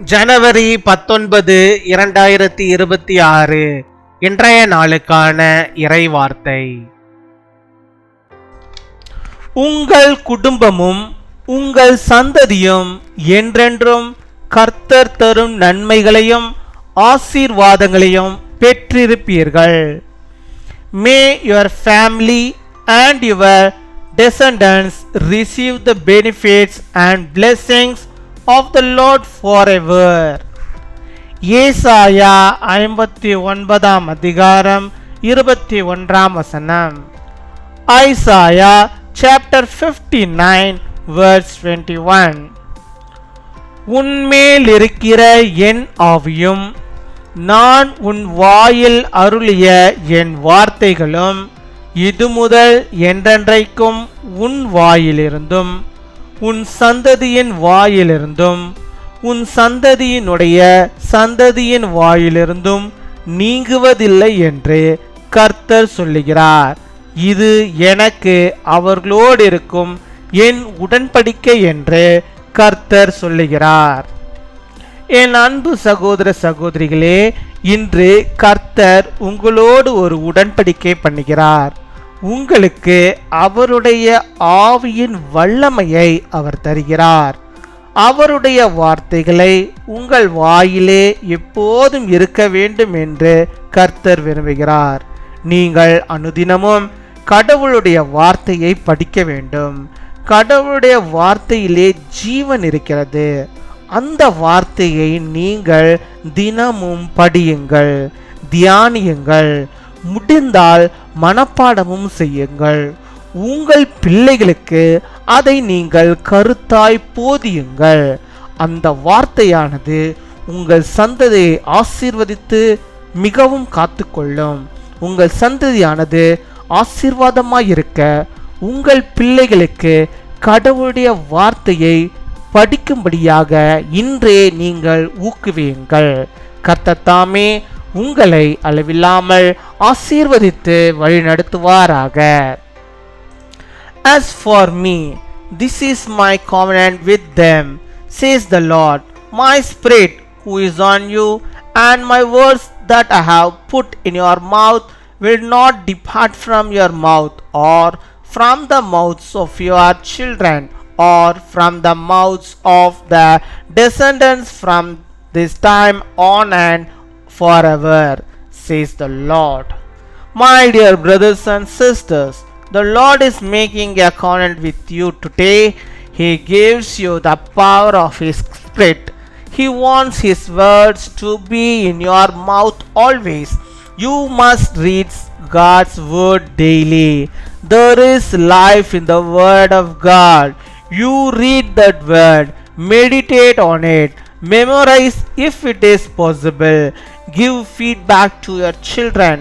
ஜனவரி 19, 2026 இன்றைய நாளுக்கான இறைவார்த்தை. உங்கள் குடும்பமும் உங்கள் சந்ததியும் என்றென்றும் கர்த்தர் தரும் நன்மைகளையும் ஆசீர்வாதங்களையும் பெற்றிருப்பீர்கள். May your family and your descendants receive the benefits and blessings of the Lord forever. ஏசாயா 59 அதிகாரம் 21 வசனம். Isaiah chapter 59 verse 21. உன்மேல் இருக்கிற என் ஆவியும் நான் உன் வாயில் அருளிய என் வார்த்தைகளும் இது முதல் என்றென்றைக்கும் உன் வாயிலிருந்தும் உன் சந்ததியின் வாயிலிருந்தும் உன் சந்ததியினுடைய சந்ததியின் வாயிலிருந்தும் நீங்குவதில்லை என்று கர்த்தர் சொல்லுகிறார். இது எனக்கு அவர்களோடு இருக்கும் என் உடன்படிக்கை என்று கர்த்தர் சொல்லுகிறார். என் அன்பு சகோதர சகோதரிகளே, இன்று கர்த்தர் உங்களோடு ஒரு உடன்படிக்கை பண்ணுகிறார். உங்களுக்கு அவருடைய ஆவியின் வல்லமையை அவர் தருகிறார். அவருடைய வார்த்தைகளை உங்கள் வாயிலே எப்போதும் இருக்க வேண்டும் என்று கர்த்தர் விரும்புகிறார். நீங்கள் அனுதினமும் கடவுளுடைய வார்த்தையை படிக்க வேண்டும். கடவுளுடைய வார்த்தையிலே ஜீவன் இருக்கிறது. அந்த வார்த்தையை நீங்கள் தினமும் படியுங்கள், தியானியுங்கள், முடிந்தால் மனப்பாடமும் செய்யுங்கள். உங்கள் பிள்ளைகளுக்கு அதை நீங்கள் கருத்தாய் போதியுங்கள். அந்த வார்த்தையானது உங்கள் சந்ததியை ஆசீர்வதித்து மிகவும் காத்துக்கொள்ளும். உங்கள் சந்ததியானது ஆசீர்வாதமாயிருக்க உங்கள் பிள்ளைகளுக்கு கடவுளுடைய வார்த்தையை படிக்கும்படியாக இன்றே நீங்கள் ஊக்குவியுங்கள். கர்த்தர் தாமே உங்களை அளவில்லாமல் ஆசீர்வதித்து வழிநடத்துவாராக. As for me, this is my covenant with them, says the Lord. My spirit who is on you, and my words that I have put in your mouth will not depart from your mouth, or from the mouths of your children, or from the mouths of the descendants from this time on and forever, says the Lord. My dear brothers and sisters, the Lord is making a covenant with you today. He gives you the power of His Spirit. He wants His words to be in your mouth always. You must read God's word daily. There is life in the word of God. You read that word, meditate on it, memorize if it is possible, give feedback to your children.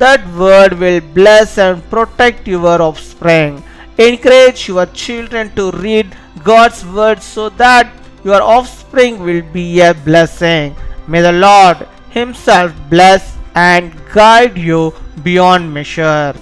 That word will bless and protect your offspring. Encourage your children to read God's word so that your offspring will be a blessing. May the Lord Himself bless and guide you beyond measure.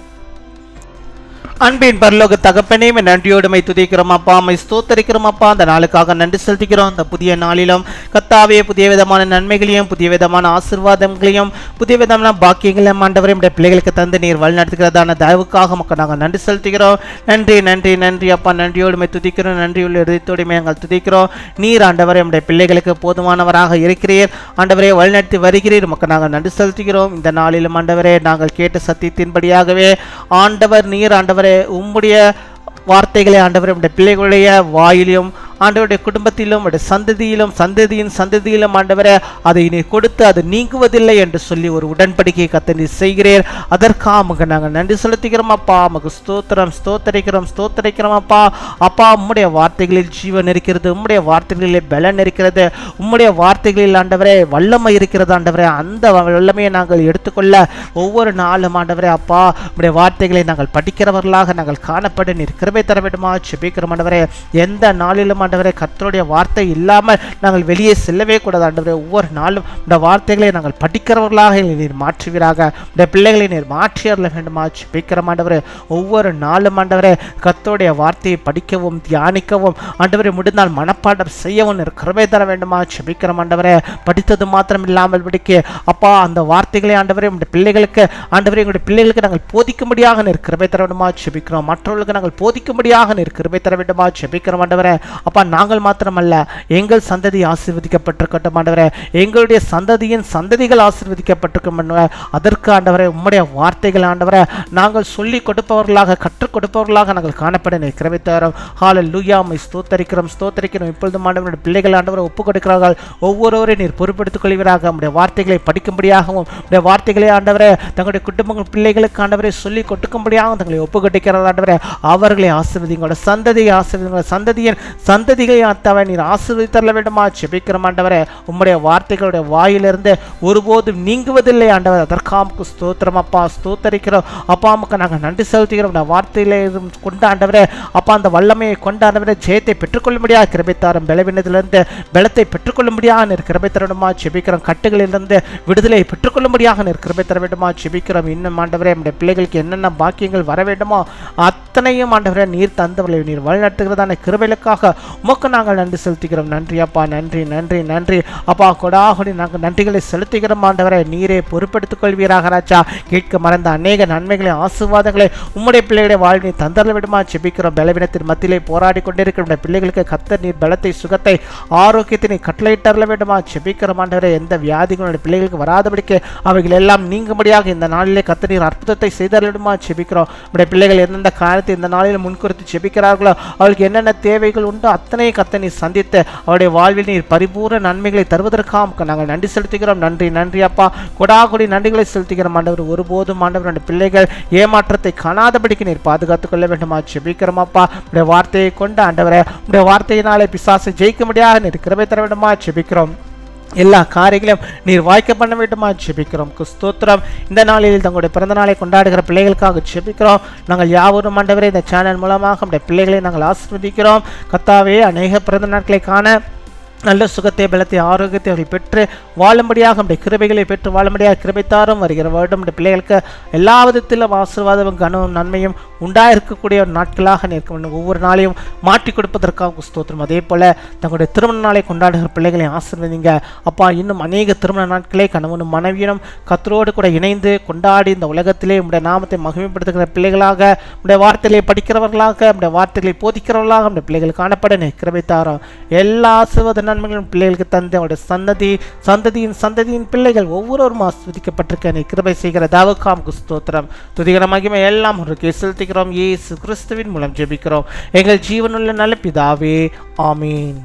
அன்பின் பரலோக தகப்பனே, நன்றியோடுமை துதிக்கிறோம் அப்பா, my ஸ்தோத்தரிக்கிறோம் அப்பா. அந்த நாளுக்காக நன்றி செலுத்துகிறோம். அந்த புதிய நாளிலும் கர்த்தாவே புதிய விதமான நன்மைகளையும் புதிய விதமான ஆசீர்வாதங்களையும் புதிய விதமான பாக்கியங்களையும் ஆண்டவரே நம்முடைய பிள்ளைகளுக்கு தந்து நீர் வழி நடத்துகிறதான தயவுக்காக மக்கள் நாங்கள் நன்றி செலுத்துகிறோம். நன்றி நன்றி நன்றி அப்பா. நன்றியோடுமை துதிக்கிறோம். நன்றியுள்ள இதயத்தோடுமை நாங்கள் துதிக்கிறோம். நீர் ஆண்டவரே நம்முடைய பிள்ளைகளுக்கு போதுமானவராக இருக்கிறீர். ஆண்டவரே வழிநடத்தி வருகிறீர். மக்கள் நாங்கள் நன்றி செலுத்துகிறோம். இந்த நாளிலும் ஆண்டவரே நாங்கள் கேட்ட சத்தியத்தின்படியாகவே ஆண்டவர் நீர் ஆண்டவர் உம்முடைய வார்த்தைகளை ஆண்டவர் நம்முடைய பிள்ளைகளுடைய வாயிலும் ஆண்டவருடைய குடும்பத்திலும் சந்ததியிலும் சந்ததியின் சந்ததியிலும் ஆண்டவரே அதை நீ கொடுத்து அது நீங்குவதில்லை என்று சொல்லி ஒரு உடன்படிக்கையை கர்த்தர் நீ செய்கிறீர். அதற்காக நாங்கள் நன்றி செலுத்துகிறோம் அப்பா. நமக்கு ஸ்தோத்திரம் ஸ்தோத்தரிக்கிறோம் அப்பா. அப்பா, உம்முடைய வார்த்தைகளில் ஜீவன் இருக்கிறது, உம்முடைய வார்த்தைகளில் பலன் இருக்கிறது, உம்முடைய வார்த்தைகளில் ஆண்டவரே வல்லமை இருக்கிறது ஆண்டவரே. அந்த வல்லமையை நாங்கள் எடுத்துக்கொள்ள ஒவ்வொரு நாளும் ஆண்டவரே அப்பா உம்முடைய வார்த்தைகளை நாங்கள் படிக்கிறவர்களாக நாங்கள் காணப்பட நீர் கிருபை தர வேண்டுமா ஜெபிக்கிறோம் ஆண்டவரே. எந்த நாளிலும் ஆண்டவரே கர்த்தருடைய வார்த்தை இல்லாமல் நாங்கள் வெளியே செல்லவே கூடாது ஆண்டவரே. ஒவ்வொரு நாளும் இந்த வார்த்தைகளை நாங்கள் படிக்கிறவர்களாக நீர் மாற்றுவீராக. இந்த பிள்ளைகளை நீர் மாற்றி அருள வேண்டுமா ஜெபிக்கிறோம் ஆண்டவரே. ஒவ்வொரு நாளும் ஆண்டவரே கர்த்தருடைய வார்த்தையை படிக்கவும் தியானிக்கவும் ஆண்டவரே முடிந்தால் மனப்பாடம் செய்யவும் கிருபை தர வேண்டுமா ஜெபிக்கிறோம் ஆண்டவரே. படித்தது மாத்திரம் இல்லாமல் படிக்க அப்பா அந்த வார்த்தைகளை ஆண்டவரே உங்களுடைய பிள்ளைகளுக்கு ஆண்டவரே எங்களுடைய பிள்ளைகளுக்கு நாங்கள் போதிக்கும்படியாக கிருபை தர வேண்டுமா ஜெபிக்கிறோம். மற்றவர்களுக்கு நாங்கள் போதிக்கும்படியாக கிருபை தர வேண்டுமா ஜெபிக்கிறோம் ஆண்டவரே. அப்பா நாங்கள் மாத்திரமல்ல எங்கள் சந்ததி ஆசீர்வதிக்கப்பட்டிருக்கட்டும் ஆண்டவரே. எங்களுடைய சந்ததியின் சந்ததிகள் ஆசீர்வதிக்கப்பட்டிருக்கும் அதற்கு ஆண்டவரே உம்முடைய வார்த்தைகள் ஆண்டவரே நாங்கள் சொல்லிக் கொடுப்பவர்களாக கற்றுக் கொடுப்பவர்களாக நாங்கள் காணப்பட கிருபை தரோம். ஹல்லேலூயா. உம்மை ஸ்தோத்தரிக்கிறோம் இப்பொழுது ஆண்டவருடைய பிள்ளைகள் ஆண்டவரை ஒப்புக் கொடுக்கிறார்கள். ஒவ்வொருவரையும் நீர் பொறுப்பெடுத்துக் கொள்வீராக. உம்முடைய வார்த்தைகளை படிக்கும்படியாகவும் உம்முடைய வார்த்தைகளை ஆண்டவரே தங்களுடைய குடும்பங்கள் பிள்ளைகளுக்கு ஆண்டவரை சொல்லி கொடுக்கும்படியாகவும் தங்களை ஒப்புக் கொடுக்கிறார்கள் ஆண்டவரே. அவர்களை ஆசீர்வதிங்களோட சந்ததியை ஆசீர்வதிங்களோட சந்ததியின் சந்ததிகளை ஆத்தவரை நீர் ஆசீர்வதித்தர வேண்டுமா ஜெபிக்கிறோம் ஆண்டவரே. உம்முடைய வார்த்தைகளுடைய வாயிலிருந்து ஒருபோதும் நீங்குவதில்லை ஆண்டவர். அதற்காக ஸ்தோத்திரம் அப்பா. ஸ்தோத்தரிக்கிறோம் அப்பா. அம்முக்கு நாங்கள் நன்றி செலுத்துகிறோம். வார்த்தையிலே கொண்ட ஆண்டவரே அப்பா அந்த வல்லமையை கொண்ட ஆண்டவரே ஜெயத்தை பெற்றுக்கொள்ளும்படியாக கிருபைத்தாரும். பலவீனத்திலிருந்து பலத்தை பெற்றுக்கொள்ளும்படியாக கிருபை தர வேண்டுமா ஜெபிக்கிறோம். கட்டுகளிலிருந்து விடுதலை பெற்றுக்கொள்ளும்படியாக கிருபை தர வேண்டுமா ஜெபிக்கிறோம். இன்னும் ஆண்டவரே நம்முடைய பிள்ளைகளுக்கு என்னென்ன பாக்கியங்கள் வர வேண்டுமோ அத்தனையும் ஆண்டவரே நீர் தந்தவர்களை நீர் வழிநடத்துகிறதான கிருபைகளுக்காக உமக்கு நாங்கள் நன்றி செலுத்துகிறோம். நன்றி அப்பா. நன்றி நன்றி நன்றி அப்பா. கொடாகொடி நாங்கள் நன்றிகளை செலுத்துகிறோம் ஆண்டவரே. நீரே பொறுப்பெடுத்துக் கொள்வீராக ராஜா. கேட்க மறந்த அநேக நன்மைகளை ஆசீர்வாதங்களை உம்முடைய பிள்ளைகளுடைய வாழ்வை தந்தர விடுமா ஜெபிக்கிறோம். பலவீனத்தின் மத்தியிலே போராடி கொண்டிருக்கிற பிள்ளைகளுக்கு கர்த்தர் நீர் பலத்தை சுகத்தை ஆரோக்கியத்தை நீ கட்டளையிட்டரல வேண்டுமா ஜெபிக்கிறோம் ஆண்டவரே. எந்த வியாதிகளுடைய பிள்ளைகளுக்கு வராதபடிக்கு அவைகள் எல்லாம் நீங்கும்படியாக இந்த நாளிலே கர்த்தர் நீர் அற்புதத்தை செய்தர வேண்டுமா ஜெபிக்கிறோம். நம்முடைய பிள்ளைகள் எந்தெந்த காரியத்தை இந்த நாளில் முன்குறித்து ஜெபிக்கிறார்களோ அவளுக்கு என்னென்ன தேவைகள் உண்டோ அத்தனை கர்த்தர் நீர் சந்தித்து அவருடைய வாழ்வில் நீர் பரிபூர்ண நன்மைகளை தருவதற்காக நாங்கள் நன்றி செலுத்துகிறோம். நன்றி நன்றி அப்பா. கொடாகொடி நன்றிகளை செலுத்துகிறோம் ஆண்டவர். ஒருபோதும் ஆண்டவர் பிள்ளைகள் ஏமாற்றத்தை காணாதபடிக்கு நீர் பாதுகாத்துக் கொள்ள வேண்டுமா ஜெபிக்கிறோம் அப்பா. உடைய வார்த்தையை கொண்டு ஆண்டவரே உடைய வார்த்தையினாலே பிசாசை ஜெயிக்க முடியாத நீர் கிருபை தர வேண்டுமா ஜெபிக்கிறோம். எல்லா காரியங்களையும் நீர் வாய்க்க பண்ண வேண்டுமா ஜெபிக்கிறோம். ஸ்தோத்திரம். இந்த நாளில் தங்களுடைய பிறந்த நாளை கொண்டாடுகிற பிள்ளைகளுக்காக ஜெபிக்கிறோம். நாங்கள் யாவரும் ஆண்டவரே இந்த சேனல் மூலமாக நம்முடைய பிள்ளைகளை நாங்கள் ஆசீர்வதிக்கிறோம். கர்த்தாவே அநேக பிறந்த நாட்களை காண நல்ல சுகத்தை பலத்தை ஆரோக்கியத்தை அவர்கள் பெற்று வாழும்படியாக நம்முடைய கிருபைகளை பெற்று வாழும்படியாக கிருபைத்தாரும். வருகிற வருடம் நம்முடைய பிள்ளைகளுக்கு எல்லா விதத்திலும் ஆசீர்வாதமும் கனவும் நன்மையும் உண்டாயிருக்கக்கூடிய ஒரு நாட்களாக நிற்க வேண்டும். ஒவ்வொரு நாளையும் மாற்றி கொடுப்பதற்காக ஸ்தோத்திரம். அதே போல தங்களுடைய திருமண நாளை கொண்டாடுகிற பிள்ளைகளை ஆசீர்வதிங்க அப்பா. இன்னும் அநேக திருமண நாட்களே கணவனும் மனைவியும் கர்த்தரோடு கூட இணைந்து கொண்டாடி இந்த உலகத்திலே உடைய நாமத்தை மகிமைப்படுத்துகிற பிள்ளைகளாக உடைய வார்த்தைகளை படிக்கிறவர்களாக உடைய வார்த்தைகளை போதிக்கிறவர்களாக நம்முடைய பிள்ளைகள் காணப்பட கிருபைத்தாரும். எல்லா ஆசீர்வாத நன்மைகளும் பிள்ளைகளுக்கு தந்து அவருடைய சந்ததியின் பிள்ளைகள் ஒவ்வொருவரும் ஆசீர்வதிக்கப்பட்டிருக்க கிருபை செய்கிற தாவக்காம் ஸ்தோத்திரம். துதிகர மகிமை எல்லாம் ஒரு செலுத்துகிறோம். இயேசு கிறிஸ்துவின் மூலம் ஜெபிக்கிறோம் எங்கள் ஜீவனுள்ள நல்ல பிதாவே. ஆமீன்.